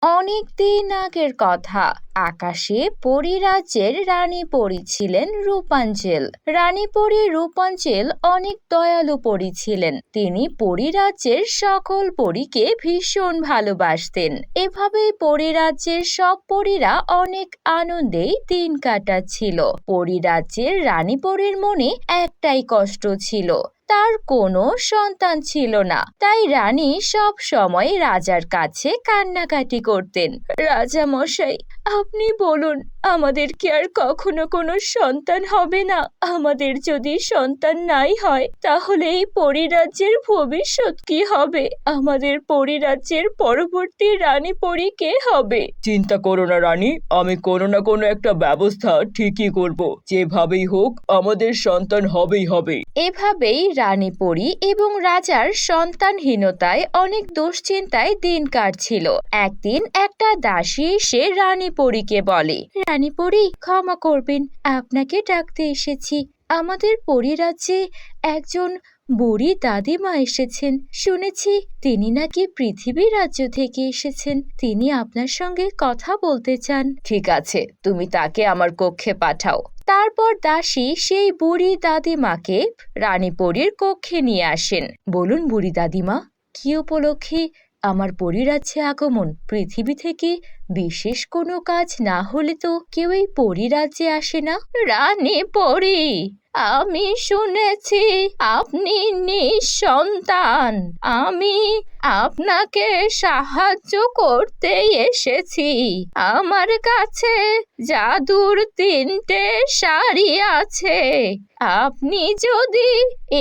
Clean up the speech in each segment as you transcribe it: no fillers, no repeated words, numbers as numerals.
অনেক দিন আগের কথা। আকাশে পরিরাজ্যের রানী পরী ছিলেন রূপাঞ্জেল। রানী পরী রূপাঞ্জেল অনেক দয়ালু পরী ছিলেন। তিনি পরিরাজ্যের সকল পরীকে ভীষণ ভালোবাসতেন। এভাবেই পরিরাজ্যের সব পরীরা অনেক আনন্দেই দিন কাটাচ্ছিল। পরিরাজ্যের রানী পরীর মনে একটাই কষ্ট ছিল, তার কোনো সন্তান ছিল না। তাই রানী সব সময় রাজার কাছে কান্নাকাটি করতেন। রাজা মশাই, আপনি বলুন, আমাদের কি আর কখনো কোনো সন্তান হবে না? আমাদের যদি সন্তান নাই হয়, তাহলে এই পরিরাজ্যের ভবিষ্যৎ কি হবে? আমাদের পরিরাজ্যের পরবর্তী রানী পরী কে হবে? চিন্তা করো না রানী, আমি কোনো না কোনো একটা ব্যবস্থা ঠিকই করব। যেভাবেই হোক আমাদের সন্তান হবেই হবে। এভাবেই রানী পরী এবং রাজার সন্তানহীনতায় অনেক দুশ্চিন্তায় দিন কাটছিল। একদিন একটা দাসী এসে রানী পরীকে বলে, রানী পরী, ক্ষমা করবেন, আপনাকে ডাকতে এসেছি। আমাদের পরিরাজ্যে একজন বুড়ি দাদিমা এসেছেন। শুনেছি তিনি নাকি পৃথিবী রাজ্য থেকে এসেছেন। তিনি আপনার সঙ্গে কথা বলতে চান। ঠিক আছে, তুমি তাকে আমার কক্ষে পাঠাও। তারপর দাসী সেই বুড়ি দাদিমাকে রানী পরীর কক্ষে নিয়ে আসেন। বলুন বুড়ি দাদিমা, কি উপলক্ষে আমার পরিরাজ্যে আগমন? পৃথিবী থেকে বিশেষ কোনো কাজ না হলে তো কেউ এই পরিরাজ্যে আসে না। রানী পরী, আমি শুনেছি আপনি নিঃসন্তান। আমি আপনাকে সাহায্য করতে এসেছি। আমার কাছে জাদুর 3টে শাড়ি আছে। আপনি যদি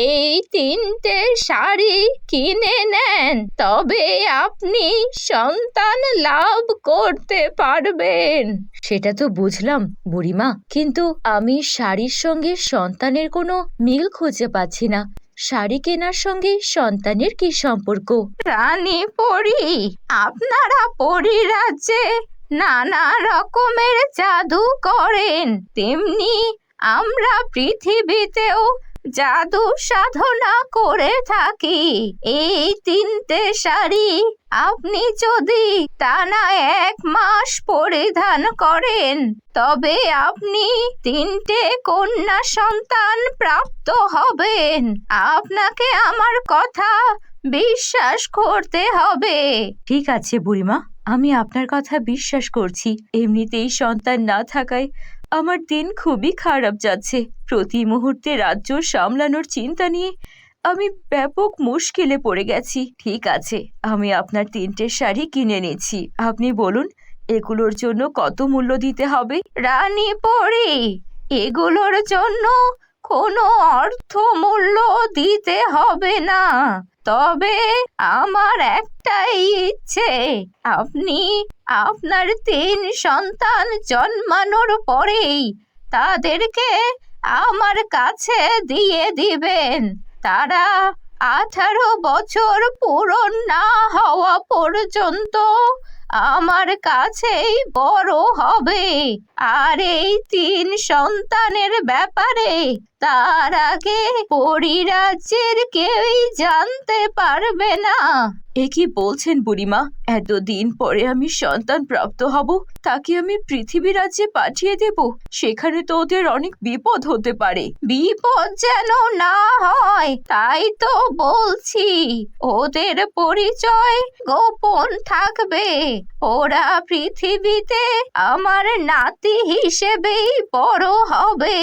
এই 3টে শাড়ি কিনে নেন, তবে আপনি সন্তান লাভ করতে পারবেন। সেটা তো বুঝলাম বুড়িমা, কিন্তু আমি শাড়ির সঙ্গে সন্তানের কোনো মিল খুঁজে পাচ্ছি না। শাড়ি কেনার সঙ্গে সন্তানের কি সম্পর্ক? রানী পরী, আপনারা পরিরাজ্যে নানা রকমের জাদু করেন, তেমনি আমরা পৃথিবীতেও জাদু সাধনা করে থাকি। এই 3টে শাড়ি আপনি যদি টানা 1 মাস পরিধান করেন, তবে আপনি 3টে কন্যা সন্তান প্রাপ্ত হবেন। আপনাকে আমার কথা বিশ্বাস করতে হবে। ঠিক আছে বুড়িমা, আমি আপনার কথা বিশ্বাস করছি। এমনিতেই সন্তান না থাকায় আমার দিন খুবই খারাপ যাচ্ছে। প্রতি মুহূর্তে রাজ্য সামলানোর চিন্তা নিয়ে আমি ব্যাপক মুশকিলে পড়ে গেছি। ঠিক আছে, আমি আপনার 3টে শাড়ি কিনে নিচ্ছি। আপনি বলুন, এগুলোর জন্য কত মূল্য দিতে হবে? রানী পরী, এগুলোর জন্য কোনো অর্থ মূল্য দিতে হবে না। তবে আমার একটাই ইচ্ছে, আপনি আপনার 3 সন্তান জন্মানোর পরেই তাদেরকে আমার কাছে দিয়ে দিবেন। তারা 18 বছর পূরণ না হওয়া পর্যন্ত আমার কাছেই বড় হবে। আর এই 3 সন্তানের ব্যাপারে তার আগে পরিরাজ্যের কেউই জানতে পারবে না। এ কি বলছেন বুড়িমা? এতদিন পরে আমি সন্তান প্রাপ্ত হব, তাকে আমি পৃথিবী রাজ্যে পাঠিয়ে দেব? সেখানে তো ওদের অনেক বিপদ হতে পারে। বিপদ যেন না হয় তাই তো বলছি। ওদের পরিচয় গোপন থাকবে। ওরা পৃথিবীতে আমার নাতি হিসেবেই বড় হবে।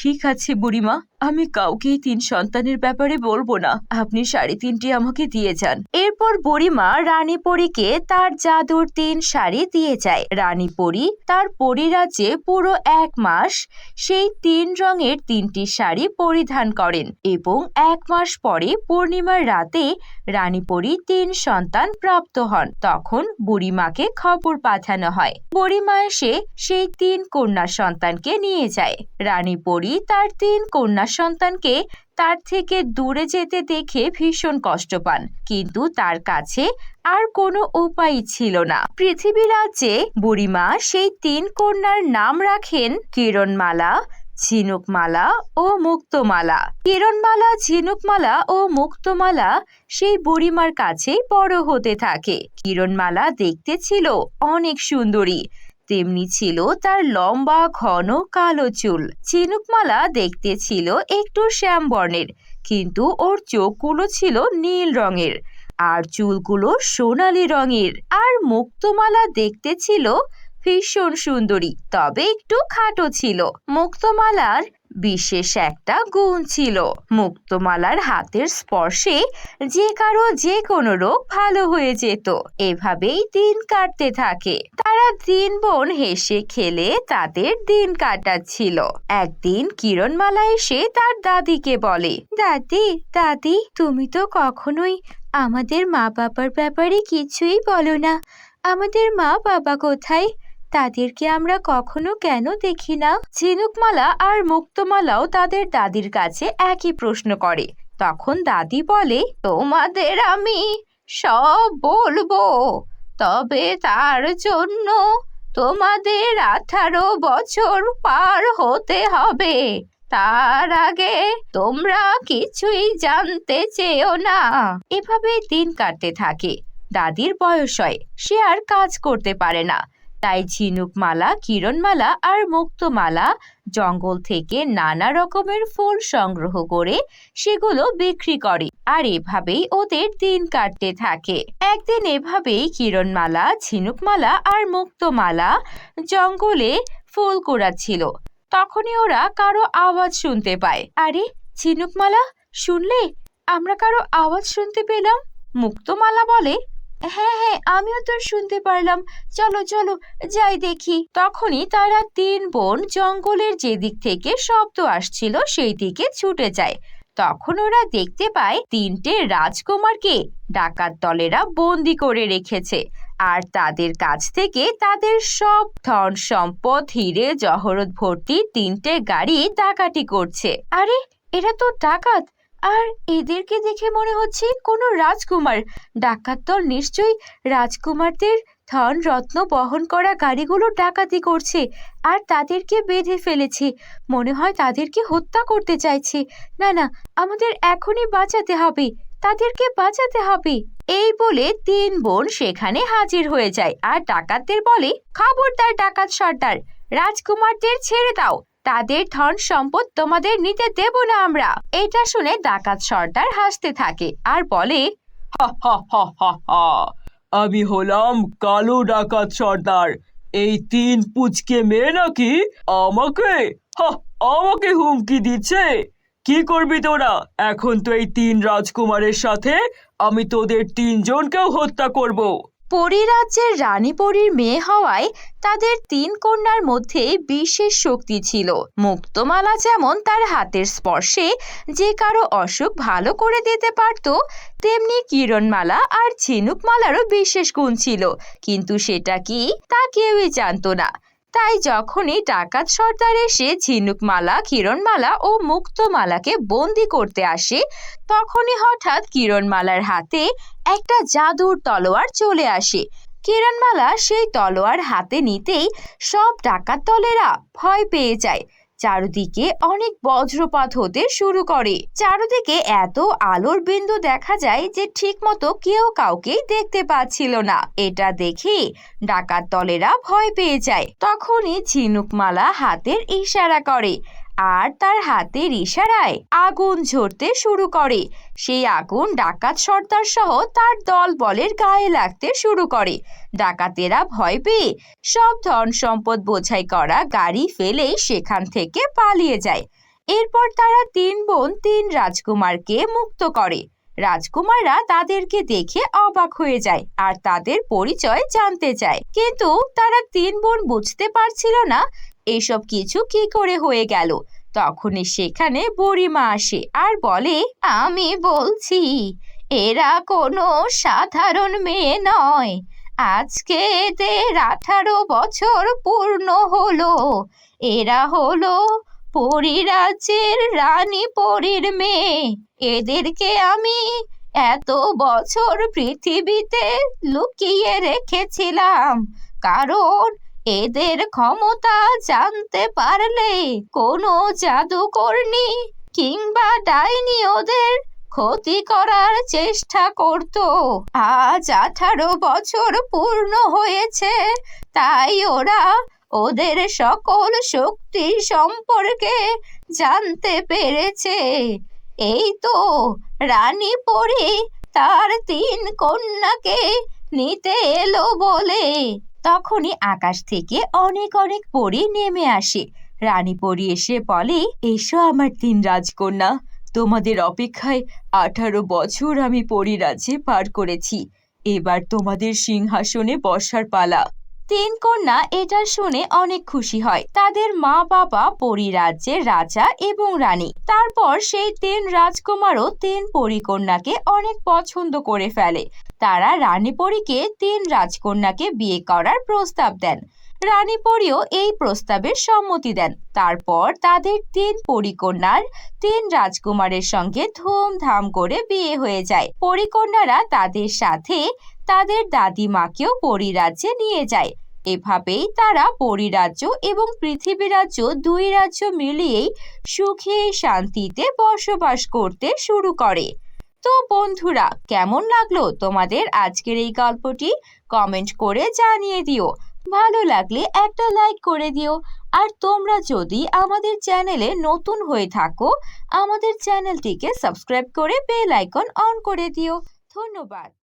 ঠিক আছে বুড়িমা, আমি কাউকেই 3 সন্তানের ব্যাপারে বলবো না। আপনি 3.5টি আমাকে দিয়ে যান। এরপর বুড়িমা রানী পরীকে তার জাদুর 3 শাড়ি দিয়ে যায়। রানী পরী তার পরিরাজ্যে পুরো 1 মাস সেই 3 রঙের 3টি শাড়ি পরিধান করেন এবং 1 মাস পরে পূর্ণিমার রাতে রানী পরী 3 সন্তান প্রাপ্ত হন। তখন বুড়িমাকে খবর পাঠানো হয়। বুড়িমা এসে সেই 3 কন্যা সন্তানকে নিয়ে যায়। রানী পরী তার 3 কন্যা সন্তানকে তার থেকে দূরে যেতে দেখে ভীষণ কষ্ট পান, কিন্তু তার কাছে আর কোনো উপায় ছিল না। পৃথিবী রাজ্যে বুড়িমা সেই 3 কন্যার নাম রাখেন কিরণমালা, ঝিনুকমালা ও মুক্তমালা। কিরণমালা, ঝিনুকমালা ও মুক্তমালা সেই বুড়িমার কাছেই বড় হতে থাকে। কিরণমালা দেখতে ছিল অনেক সুন্দরী, তেমনি ছিল তার লম্বা ঘন কালো চুল। ঝিনুকমালা দেখতে ছিল একটু শ্যাম বর্ণের, কিন্তু ওর চোখগুলো ছিল নীল রঙের আর চুলগুলো সোনালী রঙের। আর মুক্তমালা দেখতে ছিল ভীষণ সুন্দরী, তবে একটু খাটো ছিল। মুক্তমালার বিশেষ একটা গুণ ছিল, মুক্তমালার হাতের স্পর্শে যে কারো যে কোনো রোগ ভালো হয়ে যেত। এভাবেই দিন কাটতে থাকে। তারা 3 বোন হেসে খেলে তাদের দিন কাটাচ্ছিল। একদিন কিরণমালা এসে তার দাদিকে বলে, দাদি দাদি, তুমি তো কখনোই আমাদের মা বাবার ব্যাপারে কিছুই বলো না। আমাদের মা বাবা কোথায়? তাদেরকে আমরা কখনো কেন দেখি না? ঝিনুকমালা আর মুক্তমালাও তাদের দাদির কাছে একই প্রশ্ন করে। তখন দাদি বলে, তোমাদের আমি সব বলবো, তবে তার জন্য তোমাদের 18 বছর পার হতে হবে। তার আগে তোমরা কিছুই জানতে চেও না। এভাবে দিন কাটতে থাকে। দাদির বয়স হয়, সে আর কাজ করতে পারে না। তাই ঝিনুকমালা, কিরণমালা আর মুক্তমালা জঙ্গল থেকে নানা রকমের ফুল সংগ্রহ করে সেগুলো বিক্রি করে। আর এভাবেই ওদের দিন কাটতে থাকে। একদিন এভাবেই কিরণমালা, ঝিনুকমালা আর মুক্তমালা জঙ্গলে ফুল কুড়াচ্ছিল। তখনই ওরা কারো আওয়াজ শুনতে পায়। আরে ঝিনুকমালা, শুনলে? আমরা কারো আওয়াজ শুনতে পেলাম। মুক্তমালা বলে, হ্যাঁ হ্যাঁ, আমিও তো শুনতে পারলাম। চলো চলো যাই দেখি। তখনই তারা 3 বোন জঙ্গলের যেদিক থেকে শব্দ আসছিল সেই দিকে ছুটে যায়। তখন ওরা দেখতে পায় 3টে রাজকুমারকে ডাকাত দলেরা বন্দি করে রেখেছে। আর তাদের কাছ থেকে তাদের সব ধন সম্পদ, হিরে জহরত ভর্তি 3টে গাড়ি ডাকাতি করছে। আরে এরা তো ডাকাত, আর এদেরকে দেখে মনে হচ্ছে কোনো রাজকুমার। ডাকাত দল নিশ্চয়ই রাজকুমারদের ধন রত্ন বহন করা গাড়িগুলো ডাকাতি করছে আর তাদেরকে বেঁধে ফেলেছে। মনে হয় তাদেরকে হত্যা করতে চাইছে। না না, আমাদের এখনই বাঁচাতে হবে, তাদেরকে বাঁচাতে হবে। এই বলে 3 বোন সেখানে হাজির হয়ে যায় আর ডাকাতদের বলে, খবরদার ডাকাত সর্দার, রাজকুমারদের ছেড়ে দাও, তাদের ধন সম্পদ তোমাদের নিতে দেব না আমরা। এটা শুনে ডাকাত সর্দার হাসতে থাকে আর বলে, হা হা হা হা হা, আমি হলাম কালো ডাকাত সর্দার। এই 3 পুচকে মেয়ে নাকি আমাকে হুমকি দিচ্ছে। কি করবি তোরা? এখন তো এই 3 রাজকুমারের সাথে আমি তোদের 3 জনকেও হত্যা করব। পরিরাজ্যের রানী পরীর মেয়ে হওয়ায় তাদের 3 কন্যার মধ্যে বিশেষ শক্তি ছিল। মুক্তমালা যেমন তার হাতের স্পর্শে যে কারো অসুখ ভালো করে দিতে পারত, তেমনি কিরণমালা আর ঝিনুকমালারও বিশেষ গুণ ছিল, কিন্তু সেটা কি তা কেউই জানতো না। তাই যখনই ডাকাত সর্দার এসে ঝিনুকমালা, কিরণমালা ও মুক্তমালাকে বন্দি করতে আসে, তখনই হঠাৎ কিরণমালার হাতে একটা জাদুর তলোয়ার চলে আসে। কিরণমালা সেই তলোয়ার হাতে নিতেই সব ডাকাত দলেরা ভয় পেয়ে যায়। চারদিকে অনেক বজ্রপাত হতে শুরু করে। চারদিকে এত আলোর বিন্দু দেখা যায় যে ঠিকমতো কেউ কাউকেই দেখতে পাচ্ছিল না। এটা দেখে ডাকাত দলেরা ভয় পেয়ে যায়। তখনই ঝিনুকমালা হাতের ইশারা করে আর তার হাতের ইশারায় আগুন ঝরতে শুরু করে। সেই আগুন ডাকাত সর্দার সহ তার দল বলের গায়ে লাগতে শুরু করে। ডাকাতেরা ভয় পেয়ে সব ধন সম্পদ বোঝাই করা গাড়ি ফেলে সেখান থেকে পালিয়ে যায়। এরপর তারা 3 বোন 3 রাজকুমারকে মুক্ত করে। রাজকুমাররা তাদেরকে দেখে অবাক হয়ে যায় আর তাদের পরিচয় জানতে চায়, কিন্তু তারা 3 বোন বুঝতে পারছিল না এসব কিছু কি করে হয়ে গেল। তখনই সেখানে বুড়িমা আসে আর বলে, আমি বলছি এরা কোনো সাধারণ মেয়ে নয়। আজকে এদের 18 বছর পূর্ণ হলো। এরা হলো পরিরাজ্যের রানী পরীর মেয়ে। এদেরকে আমি এত বছর পৃথিবীতে লুকিয়ে রেখেছিলাম, কারণ এদের ক্ষমতা জানতে পারলে কোনো জাদুকরনী কিংবা ডাইনি ওদের ক্ষতি করার চেষ্টা করত। আজ 18 বছর পূর্ণ হয়েছে, তাই ওরা ওদের সকল শক্তি সম্পর্কে জানতে পেরেছে। এই তো রানী পরী তার 3 কন্যাকে নিতে এলো বলে। তখনই আকাশ থেকে অনেক অনেক পরী নেমে আসে। রানী পরী এসে বলে, এসো আমার 3 রাজকন্যা, তোমাদের অপেক্ষায় 18 বছর আমি পরিরাজ্যে পার করেছি। এবার তোমাদের সিংহাসনে বসার পালা। 3 কন্যা এটা শুনে অনেক খুশি হয়। তাদের মা বাবা পরিরাজ্যের রাজা এবং রানী। তারপর সেই 3 রাজকুমারও 3 পরীকন্যাকে অনেক পছন্দ করে ফেলে। তারা রানী পরীকে 3 রাজকন্যাকে বিয়ে করার প্রস্তাব দেন। রানী পরীও এই প্রস্তাবের সম্মতি দেন। তারপর তাদের 3 পরীকন্যার 3 রাজকুমারের সঙ্গে ধুমধাম করে বিয়ে হয়ে যায়। পরীকন্যারা তাদের সাথে তাদের দাদিমাকেও পরিরাজ্যে নিয়ে যায়। এভাবেই তারা পরিরাজ্য এবং পৃথিবী রাজ্য 2 রাজ্য মিলিয়েই সুখে শান্তিতে বসবাস করতে শুরু করে। তো বন্ধুরা, কেমন লাগলো তোমাদের আজকের এই গল্পটি? কমেন্ট করে জানিয়ে দিও। ভালো লাগলে একটা লাইক করে দিও। আর তোমরা যদি আমাদের চ্যানেলে নতুন হয়ে থাকো, আমাদের চ্যানেলটিকে সাবস্ক্রাইব করে বেল আইকন অন করে দিও। ধন্যবাদ।